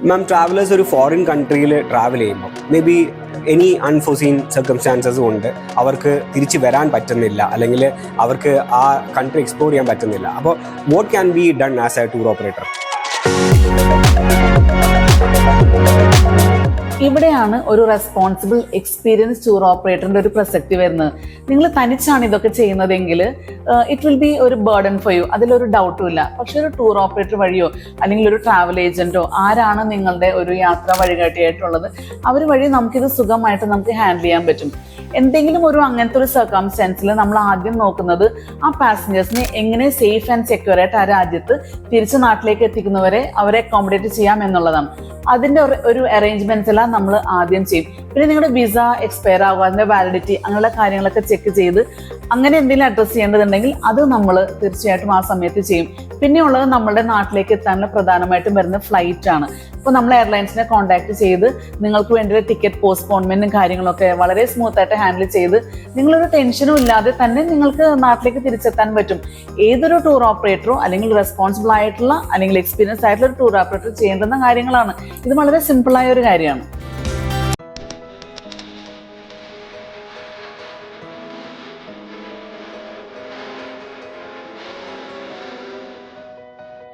മാം, travellers ഒരു foreign കൺട്രിയിൽ travel ചെയ്യുമ്പോൾ may be any unforeseen circumstances കൊണ്ട് അവർക്ക് തിരിച്ച് വരാൻ പറ്റുന്നില്ല, അല്ലെങ്കിൽ അവർക്ക് ആ കൺട്രി എക്സ്പ്ലോർ ചെയ്യാൻ പറ്റുന്നില്ല. അപ്പോൾ what can be done as A tour operator? ഇവിടെയാണ് ഒരു റെസ്പോൺസിബിൾ എക്സ്പീരിയൻസ് ടൂർ ഓപ്പറേറ്ററിന്റെ ഒരു പ്രസക്തി വരുന്നത്. നിങ്ങൾ തനിച്ചാണ് ഇതൊക്കെ ചെയ്യുന്നതെങ്കിൽ ഇറ്റ് വിൽ ബി ഒരു ബർഡൻ ഫോർ യു, അതിലൊരു ഡൗട്ടും ഇല്ല. പക്ഷെ ഒരു ടൂർ ഓപ്പറേറ്റർ വഴിയോ അല്ലെങ്കിൽ ഒരു ട്രാവൽ ഏജന്റോ ആരാണ് നിങ്ങളുടെ ഒരു യാത്രാ വഴികാട്ടിയായിട്ടുള്ളത്, അവർ വഴി നമുക്കിത് സുഖമായിട്ട് നമുക്ക് ഹാൻഡിൽ ചെയ്യാൻ പറ്റും. എന്തെങ്കിലും ഒരു അങ്ങനത്തെ ഒരു സർക്കംസ്റ്റൻസിൽ നമ്മൾ ആദ്യം നോക്കുന്നത് ആ പാസഞ്ചേഴ്സിനെ എങ്ങനെ സേഫ് ആൻഡ് സെക്യൂർ ആയിട്ട് ആ രാജ്യത്ത് തിരിച്ച് നാട്ടിലേക്ക് എത്തിക്കുന്നവരെ അവരെ അക്കോമഡേറ്റ് ചെയ്യാം എന്നുള്ളതാണ്. അതിന്റെ ഒരു അറേഞ്ച്മെന്റ്സ് എല്ലാം നമ്മൾ ആദ്യം ചെയ്യും. പിന്നെ നിങ്ങളുടെ വിസ എക്സ്പയർ ആവുക, അതിന്റെ വാലിഡിറ്റി, അങ്ങനെയുള്ള കാര്യങ്ങളൊക്കെ ചെക്ക് ചെയ്ത് അങ്ങനെ എന്തെങ്കിലും അഡ്രസ് ചെയ്യേണ്ടതുണ്ടെങ്കിൽ അത് നമ്മൾ തീർച്ചയായിട്ടും ആ സമയത്ത് ചെയ്യും. പിന്നെ ഉള്ളത് നമ്മുടെ നാട്ടിലേക്ക് എത്താനുള്ള പ്രധാനമായിട്ടും വരുന്ന ഫ്ലൈറ്റ് ആണ്. അപ്പോൾ നമ്മൾ എയർലൈൻസിനെ കോൺടാക്ട് ചെയ്ത് നിങ്ങൾക്ക് വേണ്ടിയുള്ള ടിക്കറ്റ് പോസ്റ്റ്പോൺമെന്റും കാര്യങ്ങളൊക്കെ വളരെ സ്മൂത്ത് ആയിട്ട് ഹാൻഡിൽ ചെയ്ത് നിങ്ങളൊരു ടെൻഷനും ഇല്ലാതെ തന്നെ നിങ്ങൾക്ക് നാട്ടിലേക്ക് തിരിച്ചെത്താൻ പറ്റും. ഏതൊരു ടൂർ ഓപ്പറേറ്ററോ അല്ലെങ്കിൽ റെസ്പോൺസിബിൾ ആയിട്ടുള്ള അല്ലെങ്കിൽ എക്സ്പീരിയൻസ് ആയിട്ടുള്ള ഒരു ടൂർ ഓപ്പറേറ്റർ ചെയ്യേണ്ടുന്ന കാര്യങ്ങളാണ്. ഇത് വളരെ സിമ്പിളായ ഒരു കാര്യമാണ്.